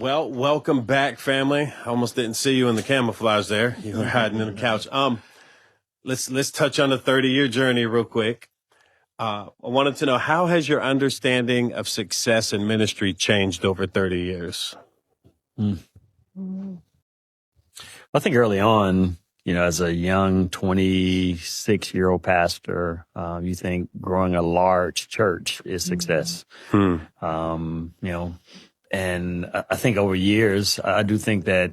Well, welcome back, family. I almost didn't see you in the camouflage there. You were hiding in the couch. Let's touch on the 30-year journey real quick. I wanted to know, how has your understanding of success in ministry changed over 30 years? I think early on, as a young 26-year-old pastor, you think growing a large church is success. And I think over years, I do think that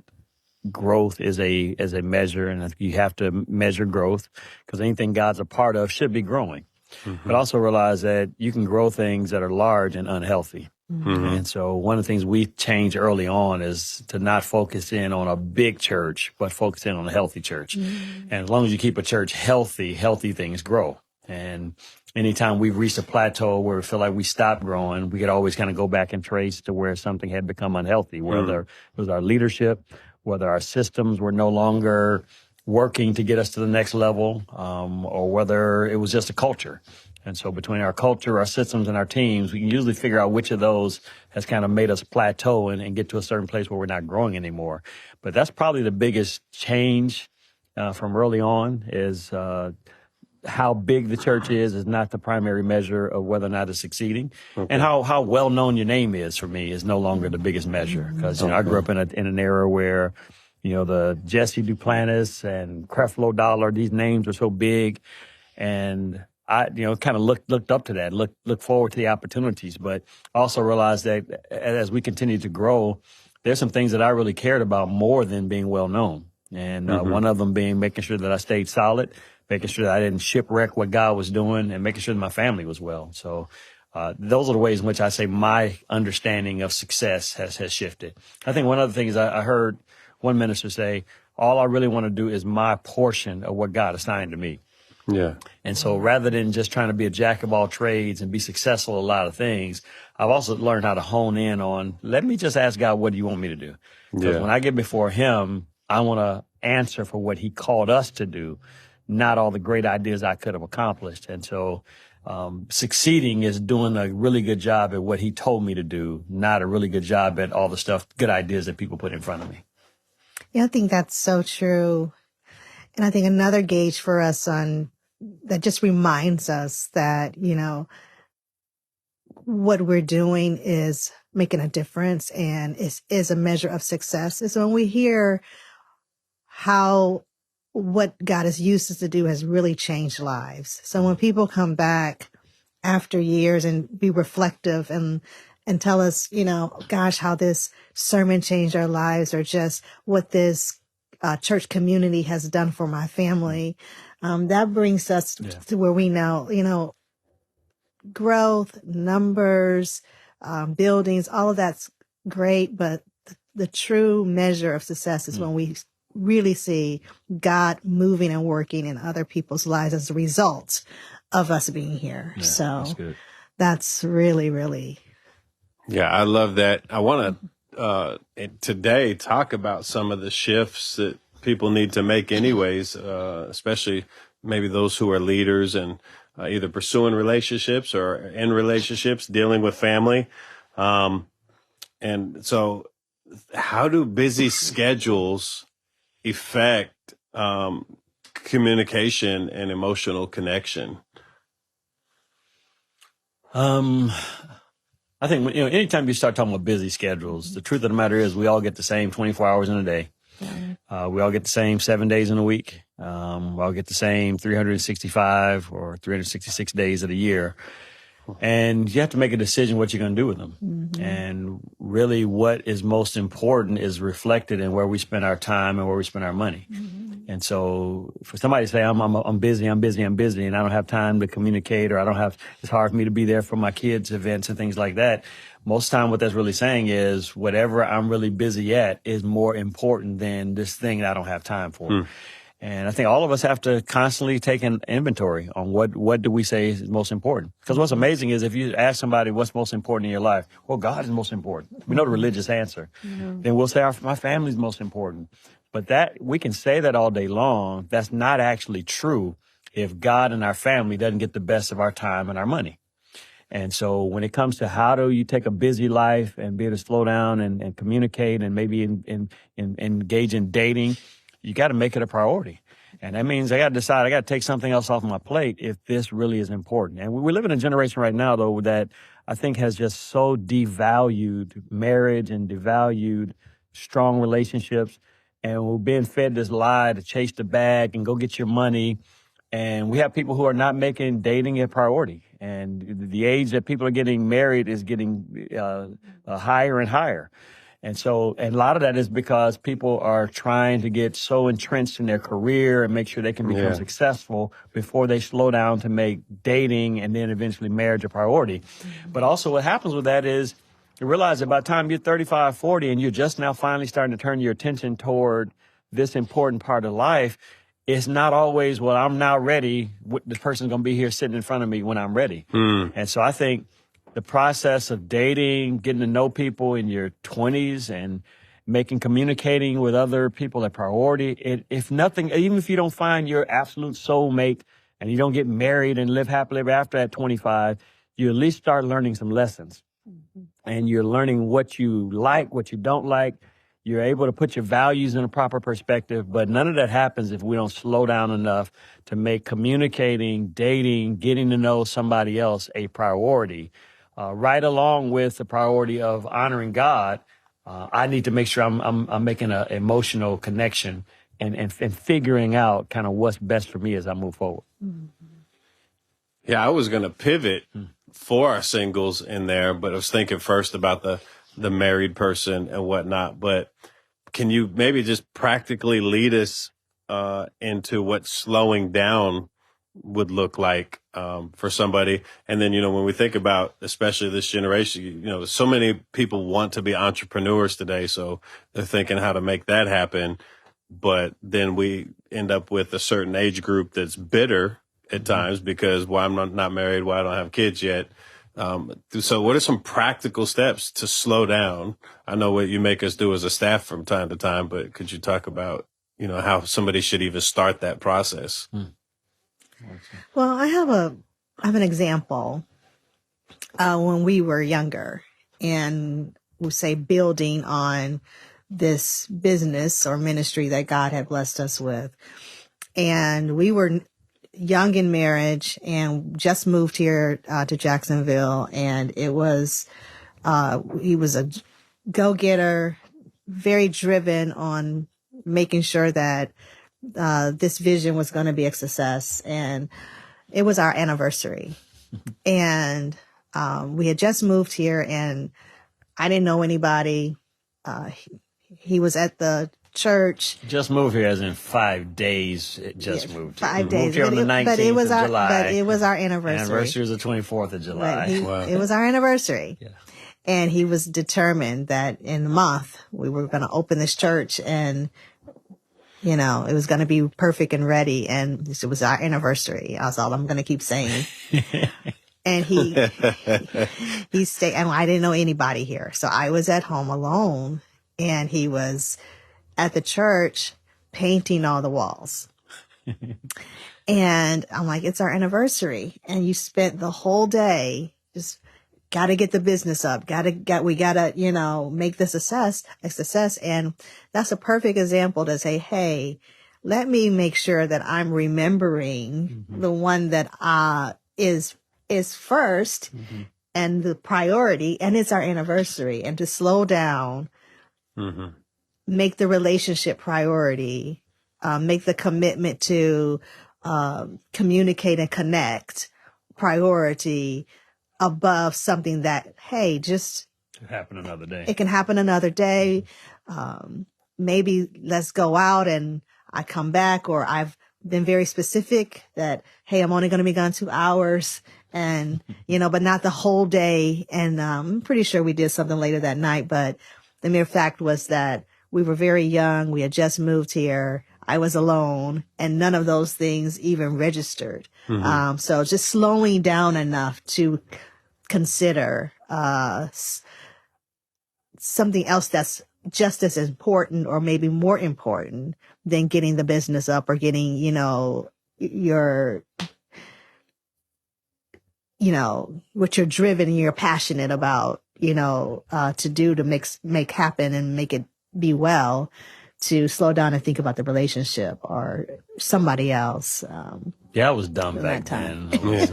growth is a measure, and you have to measure growth because anything God's a part of should be growing. But also realize that you can grow things that are large and unhealthy. And so one of the things we changed early on is to not focus in on a big church, but focus in on a healthy church. And as long as you keep a church healthy things grow. And anytime we've reached a plateau where we feel like we stopped growing, we could always kind of go back and trace to where something had become unhealthy, whether it was our leadership, whether our systems were no longer working to get us to the next level, or whether it was just a culture. And so between our culture, our systems, and our teams, we can usually figure out which of those has kind of made us plateau and get to a certain place where we're not growing anymore. But that's probably the biggest change from early on is how big the church is not the primary measure of whether or not it's succeeding. Okay. And how well known your name is for me is no longer the biggest measure. Because I grew up in an era where the Jesse Duplantis and Creflo Dollar, these names are so big, and I kind of looked up to that, look forward to the opportunities, but also realized that as we continue to grow, there's some things that I really cared about more than being well known. And one of them being making sure that I stayed solid, making sure that I didn't shipwreck what God was doing, and making sure that my family was well. So those are the ways in which I say my understanding of success has shifted. I think one other thing is I heard one minister say, all I really want to do is my portion of what God assigned to me. Yeah. And so rather than just trying to be a jack of all trades and be successful at a lot of things, I've also learned how to hone in on, let me just ask God, what do you want me to do? Because when I get before him, I want to answer for what he called us to do, not all the great ideas I could have accomplished. And so succeeding is doing a really good job at what he told me to do, not a really good job at all the good ideas that people put in front of me. Yeah, I think that's so true. And I think another gauge for us that just reminds us that, what we're doing is making a difference and is a measure of success is when we hear how what God has used us to do has really changed lives. So when people come back after years and be reflective and tell us, gosh, how this sermon changed our lives, or just what this church community has done for my family, that brings us to where we know, growth, numbers, buildings, all of that's great, but the true measure of success is when we really see God moving and working in other people's lives as a result of us being here. Yeah, so that's really, really. Yeah, I love that. I want to today talk about some of the shifts that people need to make anyways, especially maybe those who are leaders and either pursuing relationships or in relationships, dealing with family. And so how do busy schedules affect communication and emotional connection? I think, anytime you start talking about busy schedules, the truth of the matter is we all get the same 24 hours in a day. We all get the same 7 days in a week. We all get the same 365 or 366 days of the year. And you have to make a decision what you're going to do with them. Mm-hmm. And really what is most important is reflected in where we spend our time and where we spend our money. Mm-hmm. And so for somebody to say, I'm busy, and I don't have time to communicate, or it's hard for me to be there for my kids' events and things like that. Most of the time what that's really saying is whatever I'm really busy at is more important than this thing that I don't have time for. Mm. And I think all of us have to constantly take an inventory on what do we say is most important. Because what's amazing is if you ask somebody what's most important in your life, well, God is most important. We know the religious answer. Mm-hmm. Then we'll say my family's most important. But that we can say that all day long. That's not actually true if God and our family doesn't get the best of our time and our money. And so when it comes to how do you take a busy life and be able to slow down and communicate and maybe engage in dating, you got to make it a priority. And that means I got to decide, I got to take something else off my plate if this really is important. And we live in a generation right now, though, that I think has just so devalued marriage and devalued strong relationships. And we're being fed this lie to chase the bag and go get your money. And we have people who are not making dating a priority. And the age that people are getting married is getting higher and higher. And so, and a lot of that is because people are trying to get so entrenched in their career and make sure they can become successful before they slow down to make dating and then eventually marriage a priority. But also what happens with that is you realize that by the time you're 35, 40, and you're just now finally starting to turn your attention toward this important part of life, it's not always, well, I'm now ready. This person's going to be here sitting in front of me when I'm ready. And so I think the process of dating, getting to know people in your 20s and communicating with other people a priority, if nothing, even if you don't find your absolute soulmate and you don't get married and live happily ever after at 25, you at least start learning some lessons. And you're learning what you like, what you don't like. You're able to put your values in a proper perspective, but none of that happens if we don't slow down enough to make communicating, dating, getting to know somebody else a priority. Right along with the priority of honoring God, I need to make sure I'm making an emotional connection and figuring out kind of what's best for me as I move forward. Yeah, I was going to pivot for our singles in there, but I was thinking first about the married person and whatnot. But can you maybe just practically lead us into what slowing down would look like for somebody? And then, when we think about especially this generation, so many people want to be entrepreneurs today. So they're thinking how to make that happen. But then we end up with a certain age group that's bitter at times because, well, I'm not married, well, I don't have kids yet. So what are some practical steps to slow down? I know what you make us do as a staff from time to time, but could you talk about, how somebody should even start that process? Well, I have an example. When we were younger and we say building on this business or ministry that God had blessed us with. And we were young in marriage and just moved here to Jacksonville. And it was, he was a go-getter, very driven on making sure that this vision was going to be a success. And it was our anniversary. And we had just moved here and I didn't know anybody. He was at the church. Just moved here as in 5 days. It just moved here. 5 days. Moved here on the 19th of July. But it was our anniversary. Anniversary is the 24th of July. Wow. It was our anniversary. Yeah. And he was determined that in a month we were going to open this church and, it was going to be perfect and ready. And it was our anniversary. That's all I'm going to keep saying. And he stayed, and I didn't know anybody here. So I was at home alone and he was at the church painting all the walls. And I'm like, it's our anniversary. And you spent the whole day just got to get the business up. We got to, make this a success. And that's a perfect example to say, hey, let me make sure that I'm remembering the one that is first and the priority, and it's our anniversary, and to slow down, make the relationship priority, make the commitment to communicate and connect priority above something that, hey, just It can happen another day. It can happen another day. Maybe let's go out and I come back, or I've been very specific that, hey, I'm only going to be gone 2 hours and, but not the whole day. And I'm pretty sure we did something later that night. But the mere fact was that we were very young. We had just moved here. I was alone, and none of those things even registered. So just slowing down enough to consider something else that's just as important or maybe more important than getting the business up or getting, your what you're driven and you're passionate about, to do to make happen and make it be well, to slow down and think about the relationship or somebody else. Yeah, I was dumb in back that time. then. I was,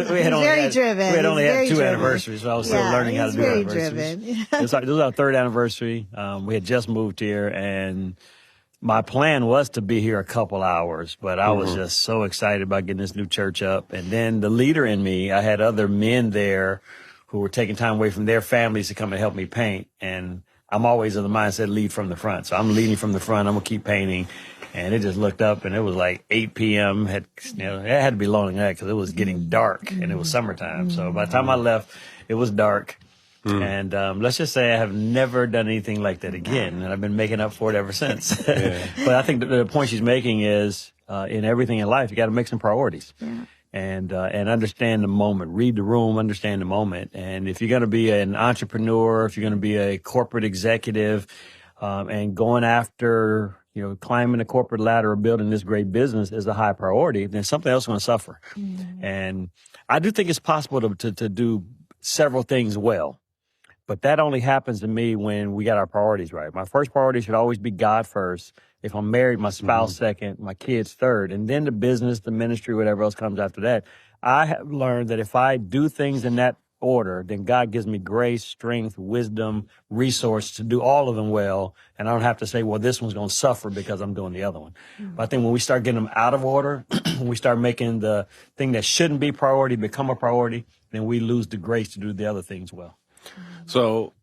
we had driven. We had only had Very two driven. anniversaries, so I was still Yeah, learning how to he's do very anniversaries. driven. This was our third anniversary. We had just moved here, and my plan was to be here a couple hours, but I was just so excited about getting this new church up. And then the leader in me, I had other men there who were taking time away from their families to come and help me paint. And I'm always of the mindset, lead from the front. So I'm leading from the front. I'm going to keep painting. And it just looked up, and it was like 8 p.m. It had to be longer than that because it was getting dark, and it was summertime. So by the time I left, it was dark. And let's just say I have never done anything like that again, and I've been making up for it ever since. But I think the point she's making is in everything in life, you got to make some priorities. Yeah. And understand the moment, read the room, understand the moment. And if you're going to be an entrepreneur, if you're going to be a corporate executive, and going after, climbing the corporate ladder or building this great business is a high priority, then something else is going to suffer. And I do think it's possible to do several things well. But that only happens to me when we got our priorities right. My first priority should always be God first. If I'm married, my spouse second, my kids third, and then the business, the ministry, whatever else comes after that. I have learned that if I do things in that order, then God gives me grace, strength, wisdom, resource to do all of them well. And I don't have to say, well, this one's going to suffer because I'm doing the other one. But I think when we start getting them out of order, when we start making the thing that shouldn't be priority become a priority, then we lose the grace to do the other things well. So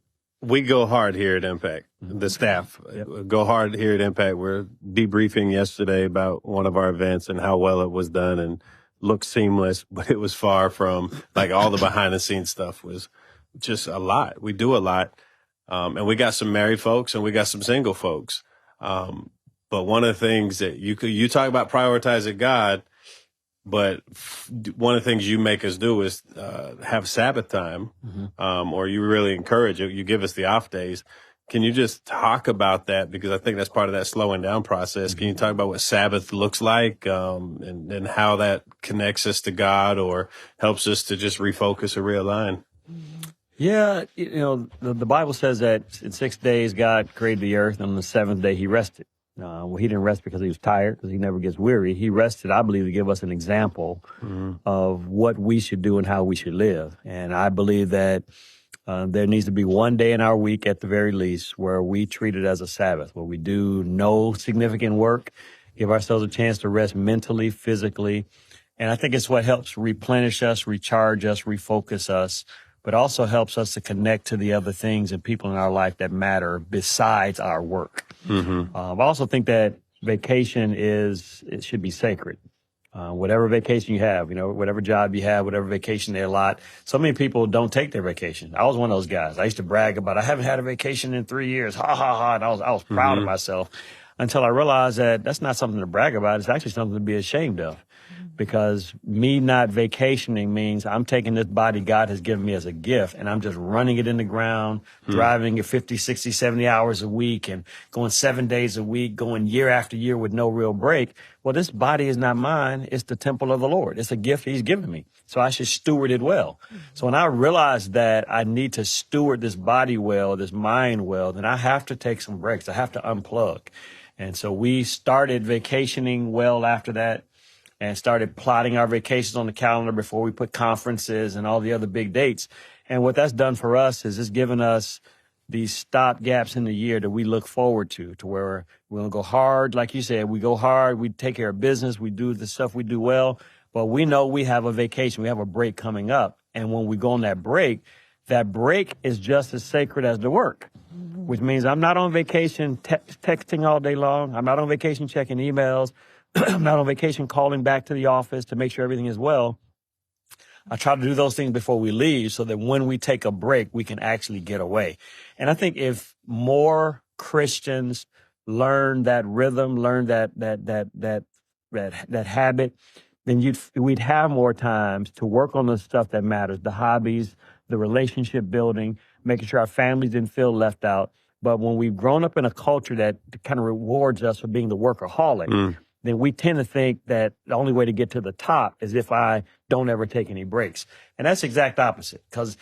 we go hard here at Impact. The staff go hard here at Impact. We're debriefing yesterday about one of our events and how well it was done and looked seamless, but it was far from, like, all the behind the scenes stuff was just a lot. We do a lot. And we got some married folks and we got some single folks. But one of the things that you talk about prioritizing God, but one of the things you make us do is have Sabbath time, or you really encourage it. You give us the off days. Can you just talk about that? Because I think that's part of that slowing down process. Can you talk about what Sabbath looks like, and how that connects us to God or helps us to just refocus or realign? Yeah, the Bible says that in 6 days God created the earth, and on the seventh day he rested. Well, he didn't rest because he was tired, because he never gets weary. He rested, I believe, to give us an example of what we should do and how we should live. And I believe that there needs to be one day in our week at the very least where we treat it as a Sabbath, where we do no significant work, give ourselves a chance to rest mentally, physically. And I think it's what helps replenish us, recharge us, refocus us, but also helps us to connect to the other things and people in our life that matter besides our work. I also think that vacation it should be sacred. Whatever vacation you have, whatever job you have, whatever vacation they allot. So many people don't take their vacation. I was one of those guys. I used to brag about, I haven't had a vacation in 3 years. Ha ha ha. And I was proud of myself until I realized that that's not something to brag about. It's actually something to be ashamed of. Because me not vacationing means I'm taking this body God has given me as a gift and I'm just running it in the ground, driving it 50, 60, 70 hours a week and going 7 days a week, going year after year with no real break. Well, this body is not mine. It's the temple of the Lord. It's a gift he's given me. So I should steward it well. So when I realized that I need to steward this body well, this mind well, then I have to take some breaks. I have to unplug. And so we started vacationing well after that, and started plotting our vacations on the calendar before we put conferences and all the other big dates. And what that's done for us is it's given us these stop gaps in the year that we look forward to where we're going to go hard. Like you said, we go hard, we take care of business, we do the stuff we do well, but we know we have a vacation, we have a break coming up. And when we go on that break is just as sacred as the work, which means I'm not on vacation texting all day long. I'm not on vacation checking emails. I'm not on vacation calling back to the office to make sure everything is well. I try to do those things before we leave so that when we take a break, we can actually get away. And I think if more Christians learn that rhythm, learn that habit, then we'd have more times to work on the stuff that matters, the hobbies, the relationship building, making sure our families didn't feel left out. But when we've grown up in a culture that kind of rewards us for being the workaholic, then we tend to think that the only way to get to the top is if I don't ever take any breaks. And that's the exact opposite, because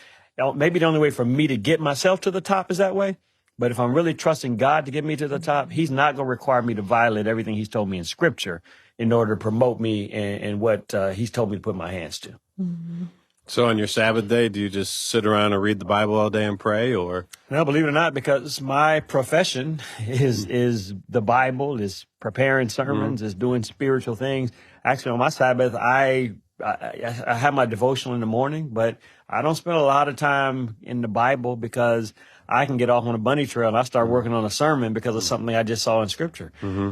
maybe the only way for me to get myself to the top is that way. But if I'm really trusting God to get me to the top, he's not going to require me to violate everything he's told me in scripture in order to promote me in what he's told me to put my hands to. Mm-hmm. So on your Sabbath day, do you just sit around and read the Bible all day and pray, or? No, believe it or not, because my profession is the Bible, is preparing sermons, is doing spiritual things. Actually, on my Sabbath, I have my devotional in the morning, but I don't spend a lot of time in the Bible because I can get off on a bunny trail and I start working on a sermon because of something I just saw in scripture.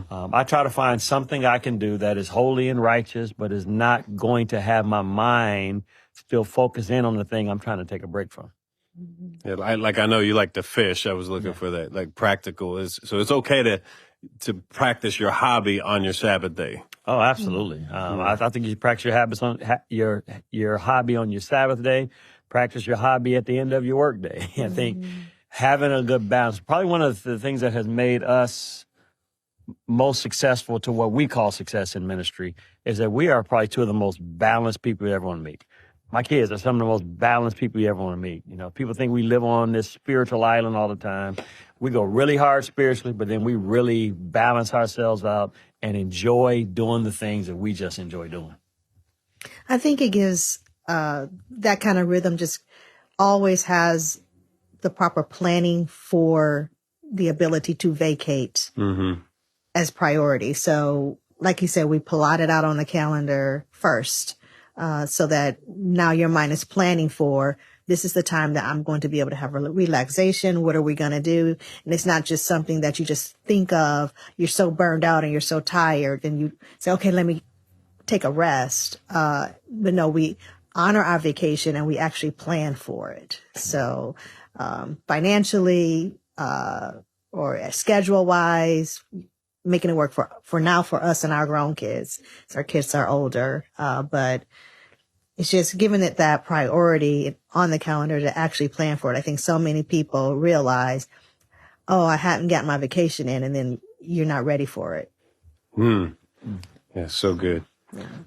I try to find something I can do that is holy and righteous, but is not going to have my mind still focus in on the thing I'm trying to take a break from. Yeah, I know you like to fish. I was looking for that, like practical is. So it's okay to practice your hobby on your Sabbath day. Oh, absolutely. I think you should practice your habits on your hobby on your Sabbath day. Practice your hobby at the end of your work day. I think having a good balance, probably one of the things that has made us most successful to what we call success in ministry, is that we are probably two of the most balanced people you ever want to meet. My kids are some of the most balanced people you ever want to meet. You know, people think we live on this spiritual island all the time. We go really hard spiritually, but then we really balance ourselves out and enjoy doing the things that we just enjoy doing. I think it gives that kind of rhythm, just always has the proper planning for the ability to vacate as priority. So like you said, we plot it out on the calendar first. So that now your mind is planning for, this is the time that I'm going to be able to have relaxation. What are we going to do? And it's not just something that you just think of. You're so burned out and you're so tired and you say, okay, let me take a rest. But no, we honor our vacation and we actually plan for it. So, financially, or schedule wise, making it work for now for us and our grown kids. So our kids are older. But it's just giving it that priority on the calendar to actually plan for it. I think so many people realize, oh, I haven't gotten my vacation in, and then you're not ready for it. Yeah, so good.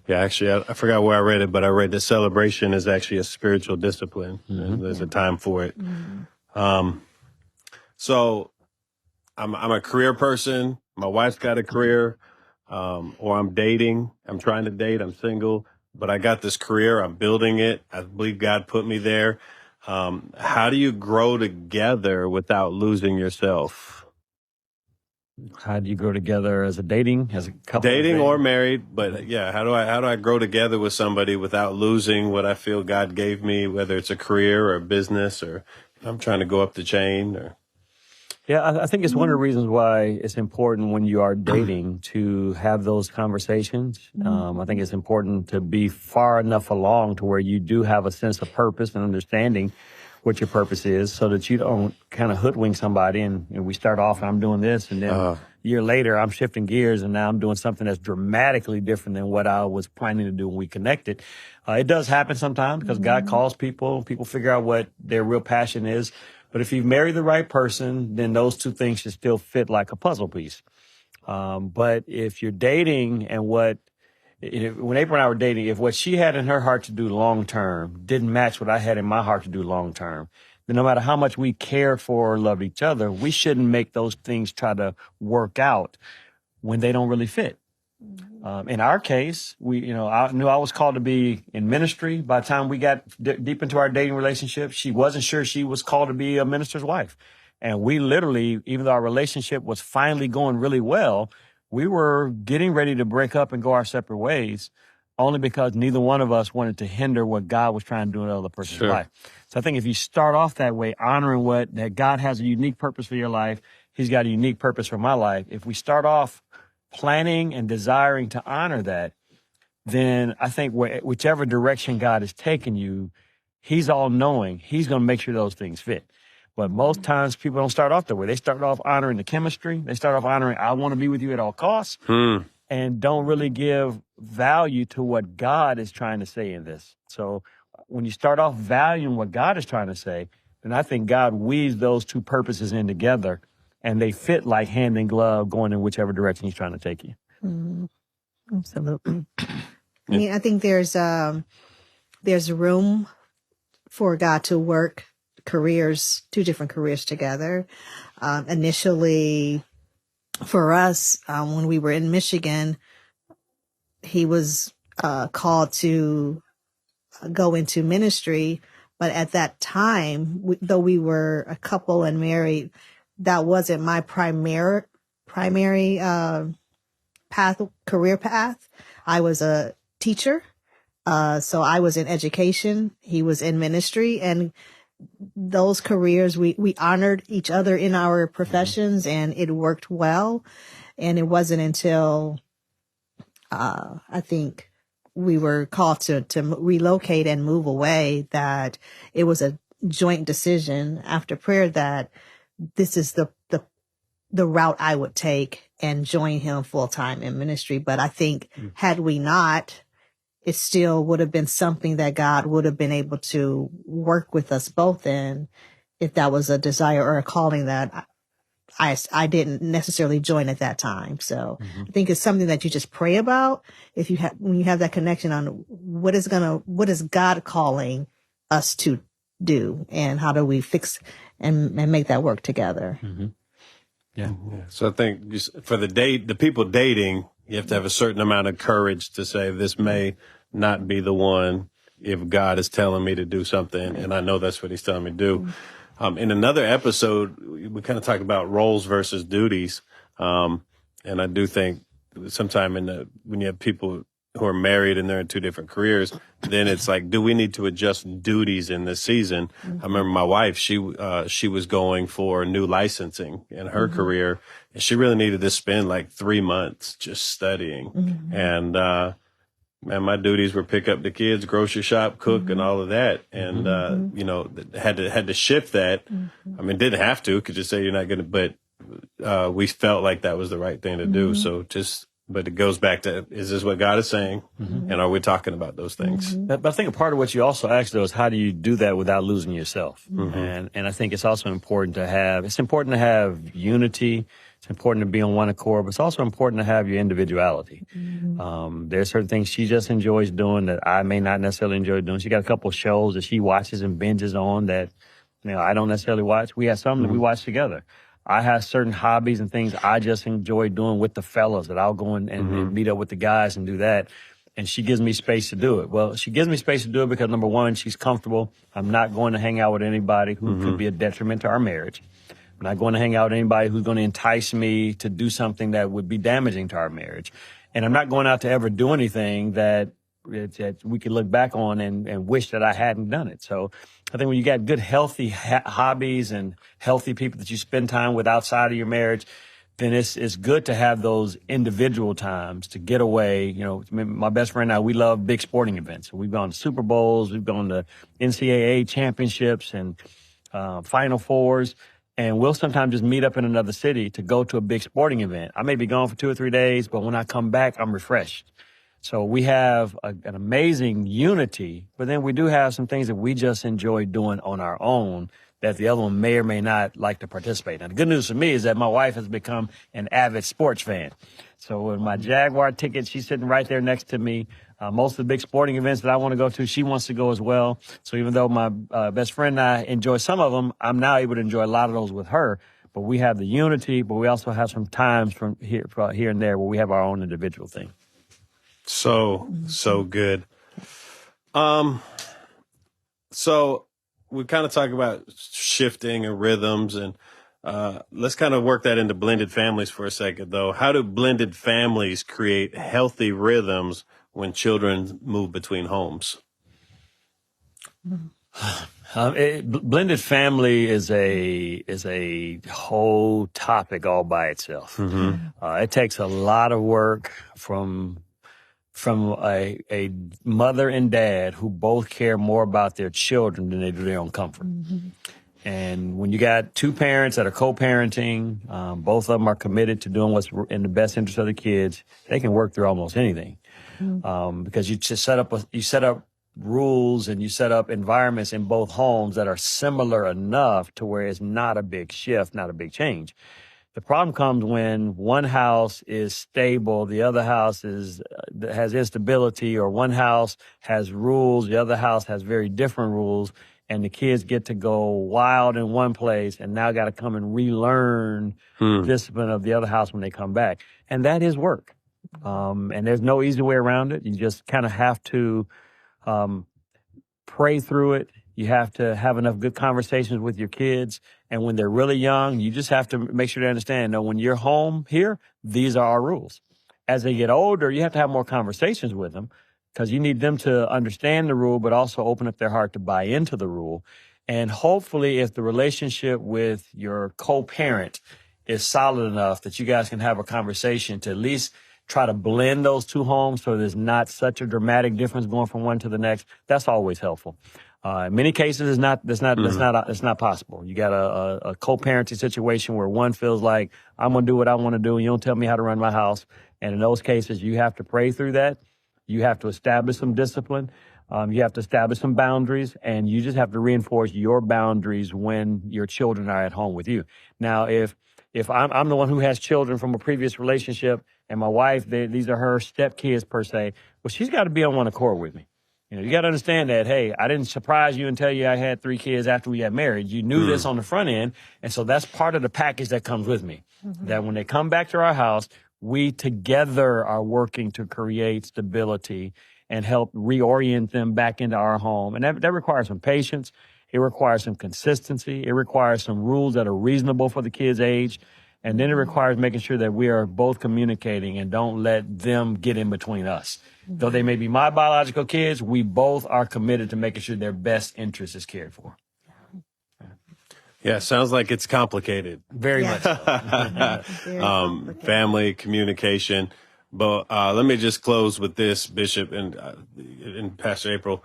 Yeah, actually, I forgot where I read it, but I read that celebration is actually a spiritual discipline. There's a time for it. So I'm a career person. My wife's got a career, or I'm dating. I'm trying to date. I'm single, but I got this career. I'm building it. I believe God put me there. How do you grow together without losing yourself? How do you grow together as a couple? Dating or married, but yeah, how do I grow together with somebody without losing what I feel God gave me, whether it's a career or a business, or I'm trying to go up the chain, or. Yeah, I think it's one of the reasons why it's important when you are dating to have those conversations. I think it's important to be far enough along to where you do have a sense of purpose and understanding what your purpose is, so that you don't kind of hoodwink somebody and we start off and I'm doing this, and then a year later I'm shifting gears and now I'm doing something that's dramatically different than what I was planning to do when we connected. It does happen sometimes because God calls people figure out what their real passion is. But if you marry the right person, then those two things should still fit like a puzzle piece. But if you're dating and when April and I were dating, if what she had in her heart to do long term didn't match what I had in my heart to do long term, then no matter how much we cared for or loved each other, we shouldn't make those things try to work out when they don't really fit. In our case, I knew I was called to be in ministry. By the time we got deep into our dating relationship, she wasn't sure she was called to be a minister's wife. And we literally, even though our relationship was finally going really well, we were getting ready to break up and go our separate ways, only because neither one of us wanted to hinder what God was trying to do in another person's life. So I think if you start off that way, honoring that God has a unique purpose for your life, he's got a unique purpose for my life. If we start off planning and desiring to honor that, then I think whichever direction God is taking you, he's all knowing. He's going to make sure those things fit. But most times people don't start off that way. They start off honoring the chemistry. They start off honoring, I want to be with you at all costs, and don't really give value to what God is trying to say in this. So when you start off valuing what God is trying to say, then I think God weaves those two purposes in together, and they fit like hand in glove going in whichever direction he's trying to take you. Absolutely. I mean, I think there's there's room for God to work two different careers together. Initially, for us, when we were in Michigan, he was called to go into ministry. But at that time, though we were a couple and married, that wasn't my primary career path. I was a teacher. So I was in education. He was in ministry, and those careers, we honored each other in our professions, and it worked well. And it wasn't until, I think we were called to relocate and move away that it was a joint decision after prayer that this is the route I would take and join him full time in ministry. But I think had we not, it still would have been something that God would have been able to work with us both in, if that was a desire or a calling that I didn't necessarily join at that time. So I think it's something that you just pray about when you have that connection on what is God calling us to do, and how do we fix and make that work together. Yeah. So I think just for the people dating, you have to have a certain amount of courage to say, this may not be the one if God is telling me to do something, and I know that's what he's telling me to do. In another episode, we kind of talked about roles versus duties. And I do think sometime when you have people who are married and they're in two different careers, then it's like, do we need to adjust duties in this season? I remember my wife, she was going for new licensing in her career, and she really needed to spend like 3 months just studying. And, man, my duties were pick up the kids, grocery shop, cook, and all of that. And, had to shift that. I mean, didn't have to, could just say you're not going to, but, we felt like that was the right thing to do. So but it goes back to, is this what God is saying? And are we talking about those things? But I think a part of what you also asked, though, is how do you do that without losing yourself? And I think it's also important to have unity. It's important to be on one accord, but it's also important to have your individuality. There's certain things she just enjoys doing that I may not necessarily enjoy doing. She got a couple of shows that she watches and binges on that, I don't necessarily watch. We have some that we watch together. I have certain hobbies and things I just enjoy doing with the fellas that I'll go and meet up with the guys and do that. And she gives me space to do it. Well, she gives me space to do it because, number one, she's comfortable. I'm not going to hang out with anybody who could be a detriment to our marriage. I'm not going to hang out with anybody who's going to entice me to do something that would be damaging to our marriage. And I'm not going out to ever do anything that we could look back on and wish that I hadn't done it. So I think when you got good, healthy hobbies and healthy people that you spend time with outside of your marriage, then it's good to have those individual times to get away. My best friend and I, we love big sporting events. We've gone to Super Bowls, we've gone to NCAA championships and Final Fours. And we'll sometimes just meet up in another city to go to a big sporting event. I may be gone for 2 or 3 days, but when I come back, I'm refreshed. So we have an amazing unity, but then we do have some things that we just enjoy doing on our own that the other one may or may not like to participate. Now, the good news for me is that my wife has become an avid sports fan. So with my Jaguar ticket, she's sitting right there next to me. Most of the big sporting events that I want to go to, she wants to go as well. So even though my best friend and I enjoy some of them, I'm now able to enjoy a lot of those with her. But we have the unity, but we also have some times from here and there where we have our own individual thing. So good. So we kind of talk about shifting and rhythms, and let's kind of work that into blended families for a second, though. How do blended families create healthy rhythms when children move between homes? Blended family is a whole topic all by itself. It takes a lot of work from a mother and dad who both care more about their children than they do their own comfort. And when you got two parents that are co-parenting, both of them are committed to doing what's in the best interest of the kids, they can work through almost anything. Because you just set up rules and you set up environments in both homes that are similar enough to where it's not a big shift, not a big change. The problem comes when one house is stable, the other house has instability, or one house has rules, the other house has very different rules, and the kids get to go wild in one place and now got to come and relearn discipline of the other house when they come back. And that is work. And there's no easy way around it. You just kind of have to pray through it. You have to have enough good conversations with your kids. And when they're really young, you just have to make sure they understand, no, when you're home here, these are our rules. As they get older, you have to have more conversations with them because you need them to understand the rule, but also open up their heart to buy into the rule. And hopefully, if the relationship with your co-parent is solid enough that you guys can have a conversation to at least try to blend those two homes so there's not such a dramatic difference going from one to the next, that's always helpful. In many cases, it's not possible. You got a co-parenting situation where one feels like, I'm going to do what I want to do and you don't tell me how to run my house. And in those cases, you have to pray through that. You have to establish some discipline. You have to establish some boundaries, and you just have to reinforce your boundaries when your children are at home with you. Now, if I'm the one who has children from a previous relationship and my wife, these are her stepkids per se, well, she's got to be on one accord with me. You got to understand that, hey, I didn't surprise you and tell you I had 3 kids after we got married. You knew this on the front end. And so that's part of the package that comes with me. That when they come back to our house, we together are working to create stability and help reorient them back into our home. And that requires some patience. It requires some consistency. It requires some rules that are reasonable for the kids' age. And then it requires making sure that we are both communicating and don't let them get in between us. Though they may be my biological kids, we both are committed to making sure their best interest is cared for. Yeah, sounds like it's complicated. Very much so. Very complicated. Family communication. But let me just close with this, Bishop and Pastor April.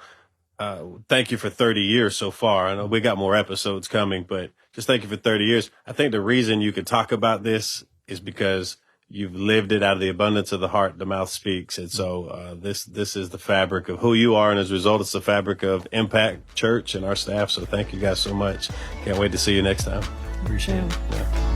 Thank you for 30 years so far. I know we got more episodes coming, but just thank you for 30 years. I think the reason you could talk about this is because you've lived it. Out of the abundance of the heart, the mouth speaks. And so this is the fabric of who you are. And as a result, it's the fabric of Impact Church and our staff. So thank you guys so much. Can't wait to see you next time. Appreciate it. Yeah.